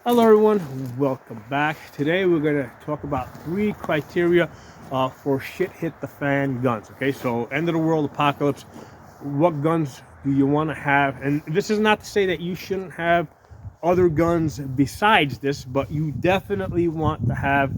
Hello everyone, welcome back. Today we're going to talk about 3 criteria for shit hit the fan guns. Okay, so end of the world apocalypse, what guns do you want to have? And this is not to say that you shouldn't have other guns besides this, but you definitely want to have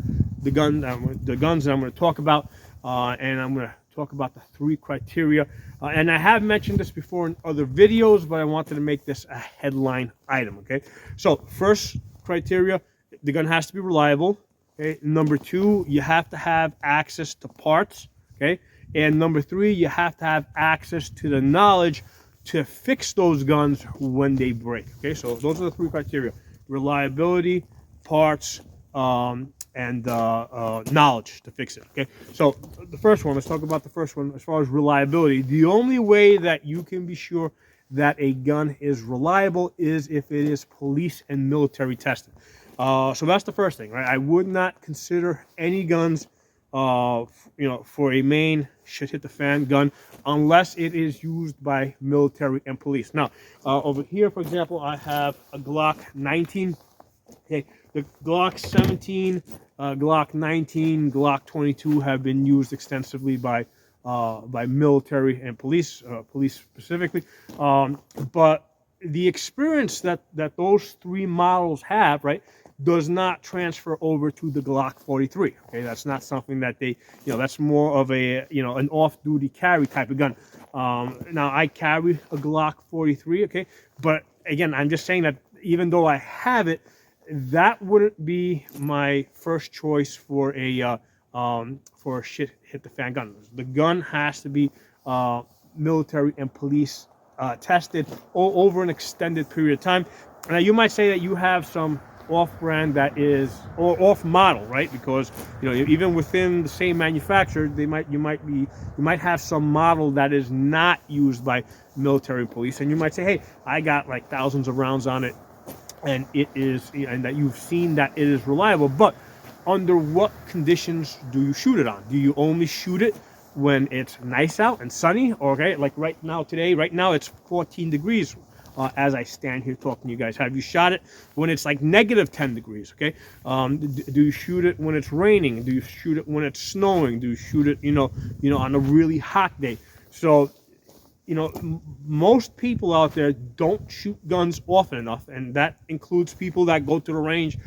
the guns that I'm going to talk about, and I'm going to talk about the 3 criteria. And I have mentioned this before in other videos, but I wanted to make this a headline item. Okay, so first criteria, the gun has to be reliable. Okay, number 2, you have to have access to parts. Okay, and number 3, you have to have access to the knowledge to fix those guns when they break. Okay, so those are the 3 criteria: reliability, parts, and knowledge to fix it. Okay, so the first one, let's talk about the first one. As far as reliability, the only way that you can be sure that a gun is reliable is if it is police and military tested. So that's the first thing, right? I would not consider any guns, for a main shit hit the fan gun unless it is used by military and police. Now, over here, for example, I have a Glock 19. Okay, the Glock 17, Glock 19, Glock 22 have been used extensively by military and police, police specifically. But the experience that those 3 models have, right, does not transfer over to the Glock 43. Okay, that's not something that they, that's more of a, an off-duty carry type of gun. Now I carry a Glock 43. Okay, but again, I'm just saying that even though I have it, that wouldn't be my first choice for a shit hit the fan gun. The gun has to be military and police tested over an extended period of time. Now you might say that you have some off-brand that is, or off-model, right? Because even within the same manufacturer, you might have some model that is not used by military and police, and you might say, hey, I got like thousands of rounds on it, and it is, and that you've seen that it is reliable. But under what conditions do you shoot it on? Do you only shoot it when it's nice out and sunny? Okay, like right now, it's 14 degrees as I stand here talking to you guys. Have you shot it when it's like negative 10 degrees? Okay, do you shoot it when it's raining? Do you shoot it when it's snowing? Do you shoot it, on a really hot day? So, most people out there don't shoot guns often enough, and that includes people that go to the range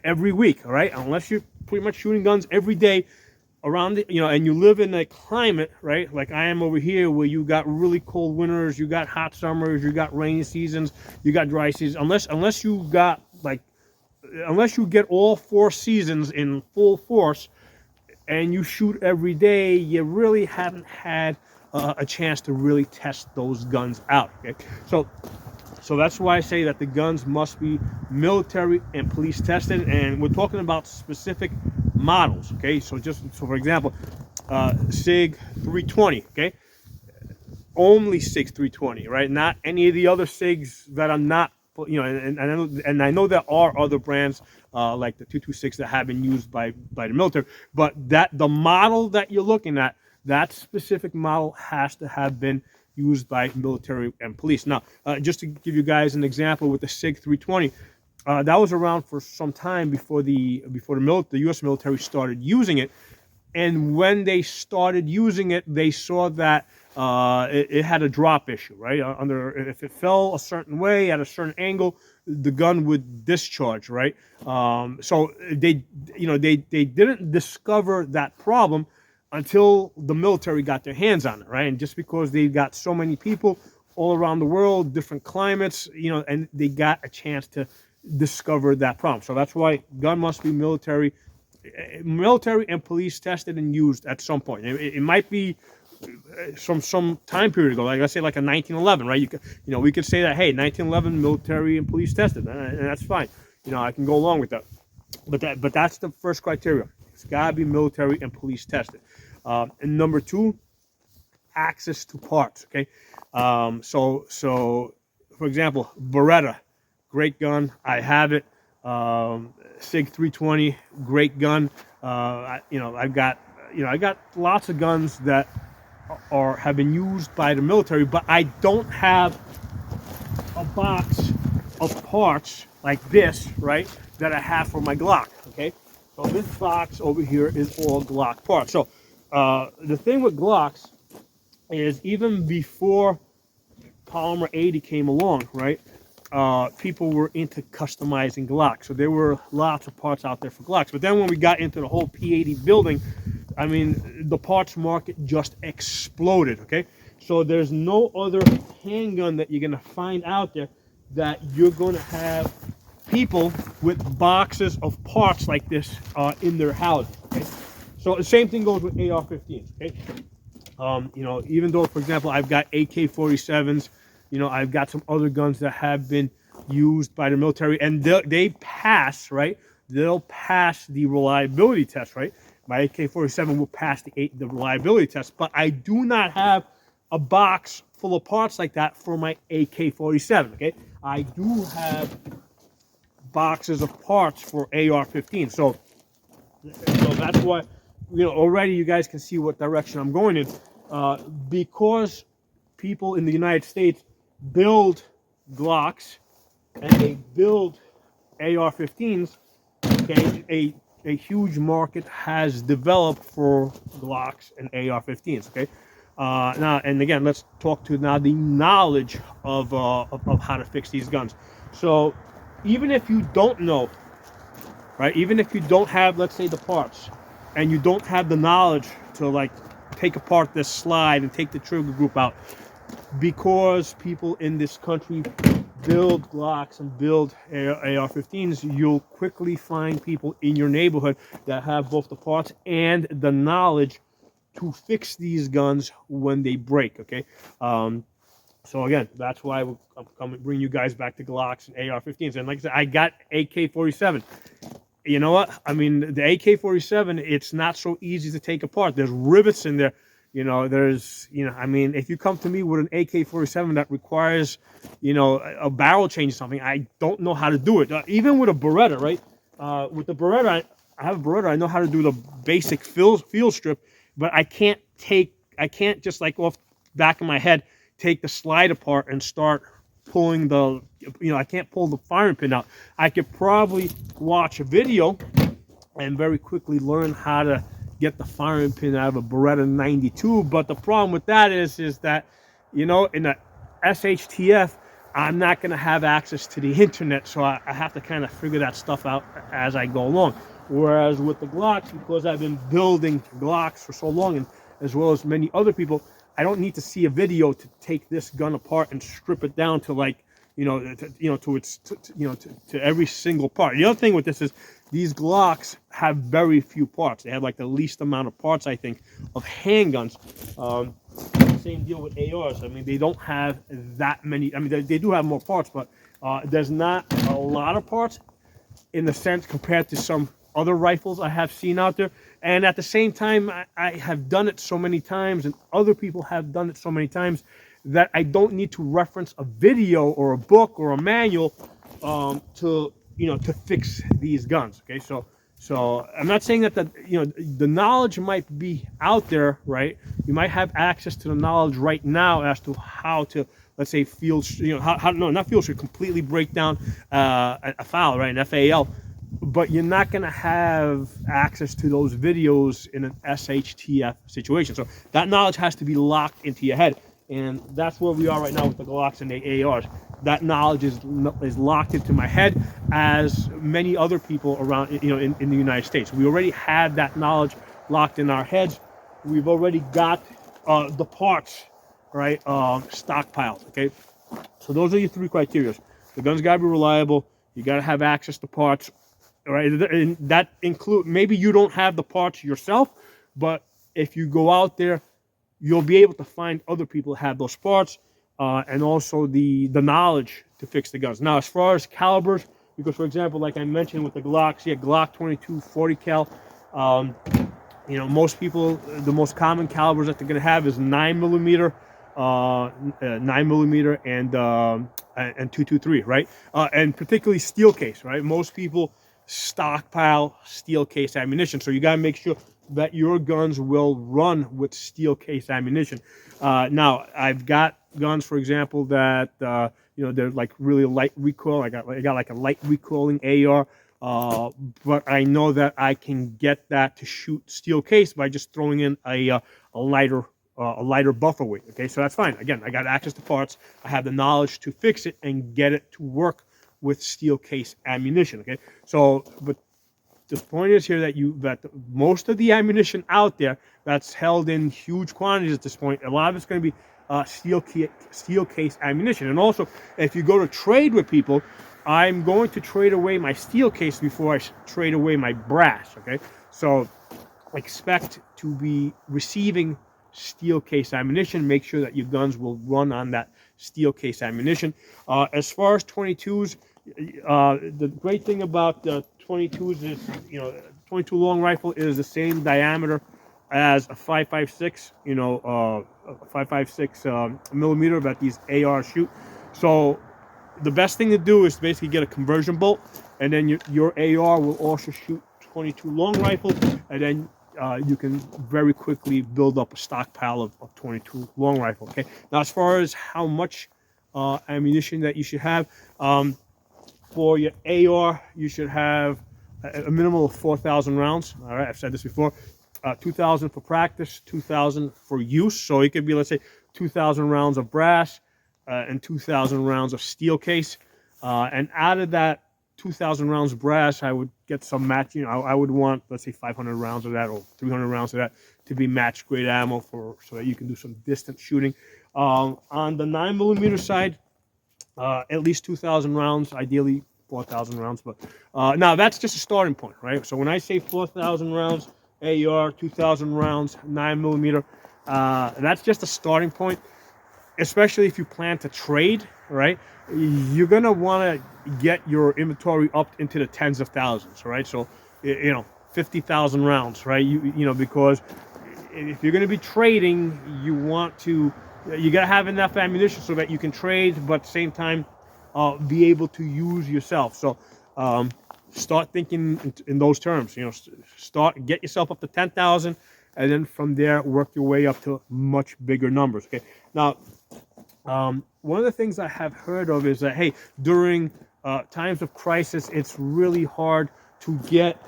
every week. All right, unless you're pretty much shooting guns every day around the, and you live in a climate, right, like I am over here, where you got really cold winters, you got hot summers, you got rainy seasons, you got dry seasons. Unless you get all 4 seasons in full force and you shoot every day, you really haven't had a chance to really test those guns out. Okay, so that's why I say that the guns must be military and police tested, and we're talking about specific models. Okay, so for example, SIG 320. Okay, only SIG 320, right? Not any of the other SIGs that I'm not, and I know there are other brands like the 226 that have been used by the military, but the model that you're looking at, that specific model has to have been used by military and police. Now, just to give you guys an example with the SIG 320, that was around for some time before the U.S. military started using it. And when they started using it, they saw that it had a drop issue, right? If it fell a certain way at a certain angle, the gun would discharge, right? So they didn't discover that problem until the military got their hands on it, right? And just because they got so many people all around the world, different climates, and they got a chance to discover that problem. So that's why gun must be military and police tested and used at some point. It might be some time period ago, like let's say like a 1911, right? We could say that, hey, 1911 military and police tested, and that's fine. I can go along with that. But that's the first criteria. It's got to be military and police tested. And number 2, access to parts. Okay, so for example, Beretta, great gun. I have it. SIG 320, great gun. I got lots of guns that have been used by the military, but I don't have a box of parts like this, right, that I have for my Glock, okay? So this box over here is all Glock parts. So the thing with Glocks is even before Polymer 80 came along, right, people were into customizing Glocks. So there were lots of parts out there for Glocks. But then when we got into the whole P80 building, I mean, the parts market just exploded, okay? So there's no other handgun that you're gonna find out there that you're gonna have people with boxes of parts like this in their house, okay? So the same thing goes with AR-15s, okay? You know, even though, for example, I've got AK-47s, you know, I've got some other guns that have been used by the military, and they pass, right? They'll pass the reliability test, right? My AK-47 will pass the reliability test, but I do not have a box full of parts like that for my AK-47, okay? I do have boxes of parts for AR-15, so that's why, you know, already you guys can see what direction I'm going in, because people in the United States build Glocks and they build AR-15s. Okay, a huge market has developed for Glocks and AR-15s. Okay, now and again, let's talk to now the knowledge of how to fix these guns. So even if you don't know, right? Even if you don't have, let's say, the parts, and you don't have the knowledge to like take apart this slide and take the trigger group out, because people in this country build Glocks and build AR-15s, you'll quickly find people in your neighborhood that have both the parts and the knowledge to fix these guns when they break, okay? So again, that's why I'm coming bring you guys back to Glocks and AR-15s. And like I said, I got AK-47. You know what? I mean, the AK-47, it's not so easy to take apart. There's rivets in there. You know, there's, you know, I mean, if you come to me with an AK-47 that requires, you know, a barrel change or something, I don't know how to do it. Even with a Beretta, right? With the Beretta, I have a Beretta. I know how to do the basic field strip, but I can't just like off the back of my head, take the slide apart and start pulling the, you know, I can't pull the firing pin out. I could probably watch a video and very quickly learn how to get the firing pin out of a Beretta 92. But the problem with that is that, you know, in the SHTF, I'm not going to have access to the internet, so I have to kind of figure that stuff out as I go along. Whereas with the Glocks, because I've been building Glocks for so long, and as well as many other people, I don't need to see a video to take this gun apart and strip it down to, like, to every single part. The other thing with this is these Glocks have very few parts. They have like the least amount of parts, I think, of handguns. Same deal with ARs. I mean, they don't have that many. I mean, they do have more parts, but there's not a lot of parts in the sense compared to some other rifles I have seen out there. And at the same time, I have done it so many times, and other people have done it so many times, that I don't need to reference a video or a book or a manual to fix these guns. Okay, so I'm not saying that the knowledge might be out there, right? You might have access to the knowledge right now as to how to, let's say, completely break down a FAL, right? An FAL. But you're not going to have access to those videos in an SHTF situation. So that knowledge has to be locked into your head. And that's where we are right now with the Glocks and the ARs. That knowledge is locked into my head, as many other people around, in the United States. We already had that knowledge locked in our heads. We've already got the parts, right, stockpiled, okay? So those are your three criteria. The gun's got to be reliable. You got to have access to parts. Right, and that include, maybe you don't have the parts yourself, but if you go out there, you'll be able to find other people who have those parts, and also the knowledge to fix the guns. Now, as far as calibers, because for example, like I mentioned with the Glocks, Glock 22 40 cal. Most people, the most common calibers that they're going to have is 9mm, 9mm, and 223, right? And particularly steel case, right? Most people stockpile steel case ammunition, so you got to make sure that your guns will run with steel case ammunition. Now, I've got guns, for example, that they're like really light recoil. I got like a light recoiling AR, but I know that I can get that to shoot steel case by just throwing in a lighter buffer weight. Okay, so that's fine. Again, I got access to parts. I have the knowledge to fix it and get it to work with steel case ammunition. Okay, so but the point is here that most of the ammunition out there that's held in huge quantities at this point, a lot of it's going to be steel case ammunition. And also, if you go to trade with people, I'm going to trade away my steel case before I trade away my brass. Okay, so expect to be receiving steel case ammunition. Make sure that your guns will run on that steel case ammunition. As far as 22s, the great thing about the 22s is, 22 long rifle is the same diameter as a 5.56, 5.56 millimeter that these AR shoot. So the best thing to do is basically get a conversion bolt, and then your AR will also shoot 22 long rifle, and then you can very quickly build up a stockpile of 22 long rifle. Okay. Now, as far as how much ammunition that you should have, for your AR, you should have a minimum of 4,000 rounds. All right, I've said this before. 2,000 for practice, 2,000 for use. So it could be, let's say, 2,000 rounds of brass and 2,000 rounds of steel case. And out of that 2,000 rounds of brass, I would get some match. I would want, let's say, 500 rounds of that or 300 rounds of that to be match grade ammo so that you can do some distant shooting. On the 9mm side, at least 2,000 rounds, ideally 4,000 rounds. But now that's just a starting point, right? So when I say 4,000 rounds AR, 2,000 rounds 9mm, that's just a starting point. Especially if you plan to trade, right? You're gonna want to get your inventory up into the tens of thousands, right? So 50,000 rounds, right? Because if you're gonna be trading, you gotta have enough ammunition so that you can trade, but at the same time be able to use yourself. So start thinking in those terms. Get yourself up to 10,000, and then from there work your way up to much bigger numbers. Okay. Now, one of the things I have heard of is that, hey, during times of crisis, it's really hard to get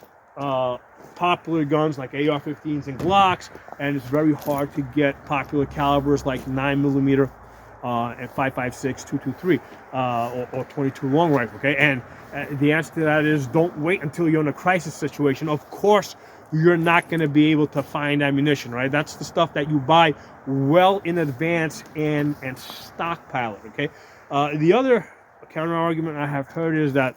popular guns like AR-15s and Glocks, and it's very hard to get popular calibers like 9mm and 5.56, 223, or 22 long rifle. Okay, and the answer to that is don't wait until you're in a crisis situation. Of course, you're not going to be able to find ammunition, right? That's the stuff that you buy well in advance and stockpile it. Okay, the other counter argument I have heard is that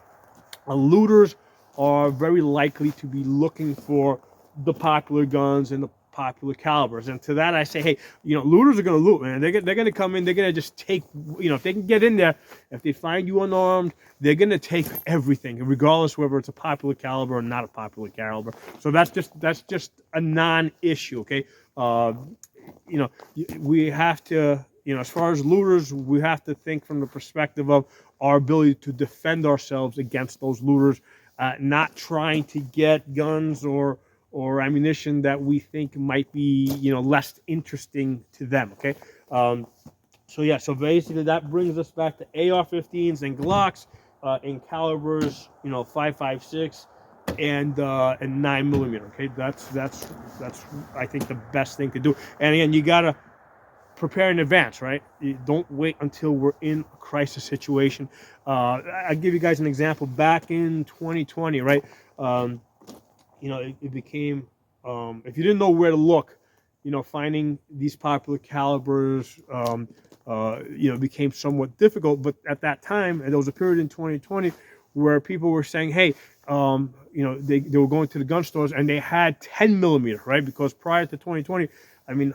looters are very likely to be looking for the popular guns and the popular calibers, and to that I say, hey, looters are going to loot, man. They're going to come in, they're going to just take, if they can get in there, if they find you unarmed, they're going to take everything, regardless whether it's a popular caliber or not a popular caliber. So that's just a non-issue. Okay, we have to, as far as looters, we have to think from the perspective of our ability to defend ourselves against those looters, not trying to get guns or ammunition that we think might be, less interesting to them. Okay. So basically that brings us back to AR-15s and Glocks in calibers, 5.56 and 9mm. Okay. That's I think the best thing to do. And again, you gotta prepare in advance, right? You don't wait until we're in a crisis situation. I'll give you guys an example. Back in 2020, right? It became, if you didn't know where to look, finding these popular calibers, became somewhat difficult. But at that time, and there was a period in 2020 where people were saying, hey, they were going to the gun stores and they had 10mm, right? Because prior to 2020,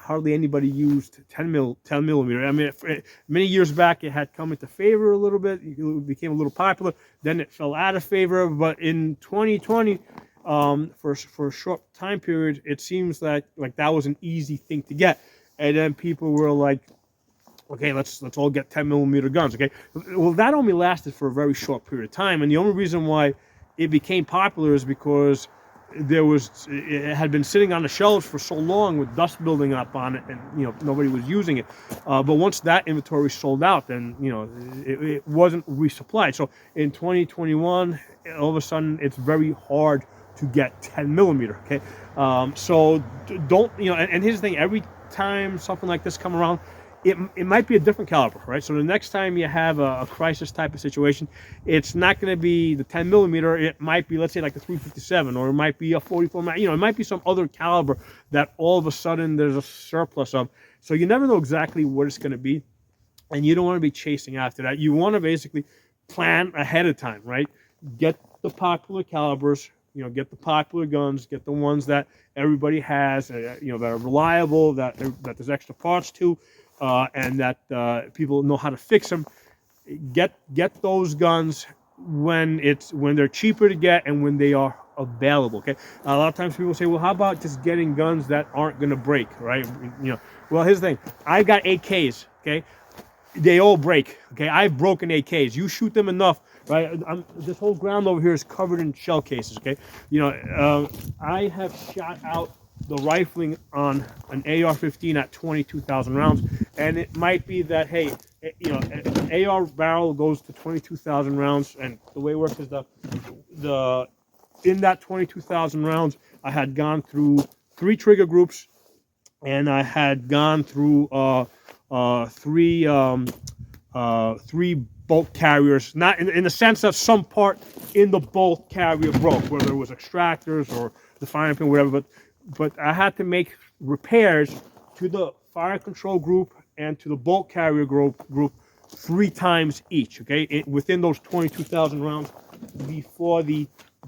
hardly anybody used 10mm. Many years back, it had come into favor a little bit. It became a little popular. Then it fell out of favor. But in 2020, for a short time period, it seems like that was an easy thing to get. And then people were like, okay, let's all get 10mm guns. Okay, well, that only lasted for a very short period of time. And the only reason why it became popular is because it had been sitting on the shelves for so long with dust building up on it, and nobody was using it. But once that inventory sold out, then it wasn't resupplied. So in 2021, all of a sudden, it's very hard to get 10 millimeter. Okay, so don't and here's the thing: every time something like this come around, it might be a different caliber, right? So the next time you have a crisis type of situation, it's not going to be the 10 millimeter. It might be, let's say, like the 357, or it might be a 44. It might be some other caliber that all of a sudden there's a surplus of. So you never know exactly what it's going to be, and you don't want to be chasing after that. You want to basically plan ahead of time, right? Get the popular calibers. Get the popular guns, get the ones that everybody has, that are reliable, that there's extra parts to, and that people know how to fix them. Get those guns when they're cheaper to get and when they are available. Okay, a lot of times people say, well, how about just getting guns that aren't going to break, right? Well, here's the thing: I got AKs. Okay, they all break. Okay, I've broken AKs. You shoot them enough, right? This whole ground over here is covered in shell cases. Okay, I have shot out the rifling on an AR-15 at 22,000 rounds, and it might be that, hey, an AR barrel goes to 22,000 rounds, and the way it works is in that 22,000 rounds, I had gone through 3 trigger groups, and I had gone through 3 bolt carriers, not in the sense that some part in the bolt carrier broke, whether it was extractors or the firing pin, whatever, but I had to make repairs to the fire control group and to the bolt carrier group 3 times each, okay, within those 22,000 rounds before the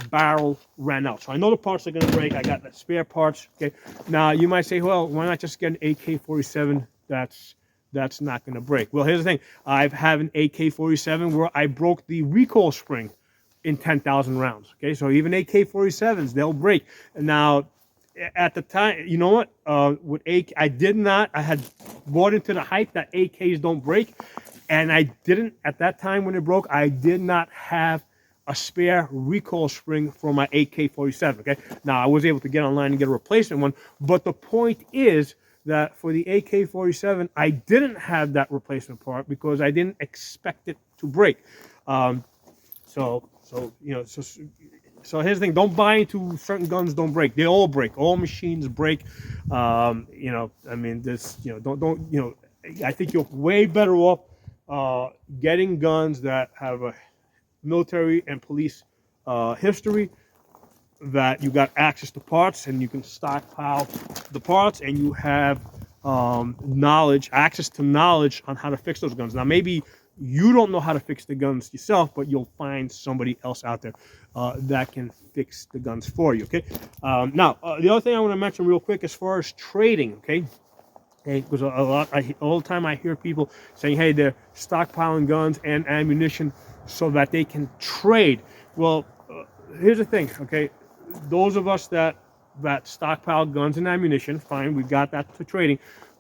barrel ran out. So I know the parts are going to break. I got the spare parts. Okay, now you might say, well, why not just get an AK-47 that's not going to break? Well, here's the thing: I have an AK-47 where I broke the recoil spring in 10,000 rounds. Okay, so even AK-47s, they'll break. Now, at the time, you know what? With AK, I had bought into the hype that AKs don't break, and I didn't, at that time when it broke, I did not have a spare recoil spring for my AK-47. Okay, now I was able to get online and get a replacement one, but the point is that for the AK-47, I didn't have that replacement part because I didn't expect it to break. So here's the thing: don't buy into certain guns. Don't break. They all break. All machines break. I mean, don't. I think you're way better off getting guns that have a military and police history, that you got access to parts and you can stockpile the parts, and you have access to knowledge on how to fix those guns. Now, maybe you don't know how to fix the guns yourself, but you'll find somebody else out there that can fix the guns for you. Okay. Now, the other thing I want to mention real quick, as far as trading, okay, because all the time I hear people saying, hey, they're stockpiling guns and ammunition so that they can trade. Well, here's the thing, okay, those of us that stockpile guns and ammunition, fine, we got that to trading,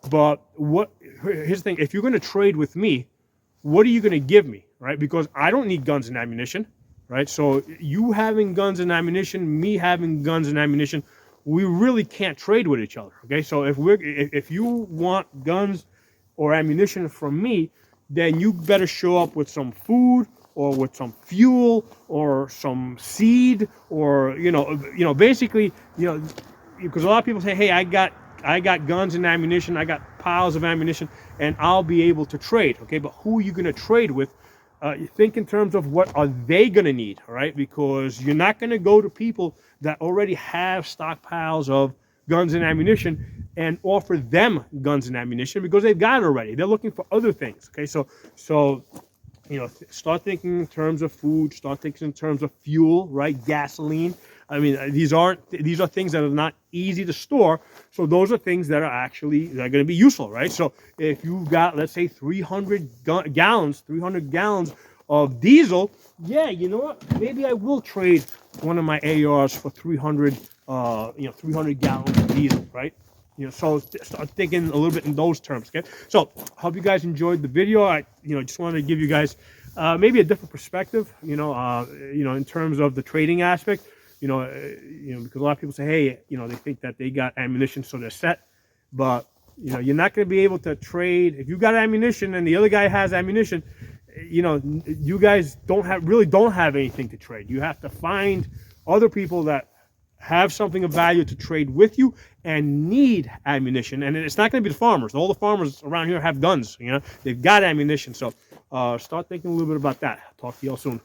but here's the thing: if you're going to trade with me, what are you going to give me, right? Because I don't need guns and ammunition, right? So you having guns and ammunition, me having guns and ammunition, we really can't trade with each other, okay? So if you want guns or ammunition from me, then you better show up with some food, or with some fuel, or some seed, or basically, because a lot of people say, hey, I got guns and ammunition, I got piles of ammunition, and I'll be able to trade. Okay, but who are you going to trade with? You think in terms of what are they going to need, all right? Because you're not going to go to people that already have stockpiles of guns and ammunition and offer them guns and ammunition, because they've got it already. They're looking for other things. Okay, so start thinking in terms of food, start thinking in terms of fuel, right? Gasoline. I mean, these are things that are not easy to store. So those are things that are going to be useful, right? So if you've got, let's say, 300 gallons of diesel, yeah, you know what? Maybe I will trade one of my ARs for 300 gallons of diesel, right? So start thinking a little bit in those terms, okay? So hope you guys enjoyed the video. I, just wanted to give you guys maybe a different perspective, in terms of the trading aspect. because a lot of people say, hey, they think that they got ammunition, so they're set. But you're not going to be able to trade if you got ammunition and the other guy has ammunition. You guys don't have anything to trade. You have to find other people that have something of value to trade with you and need ammunition. And it's not going to be the farmers. All the farmers around here have guns. They've got ammunition. So start thinking a little bit about that. Talk to you all soon.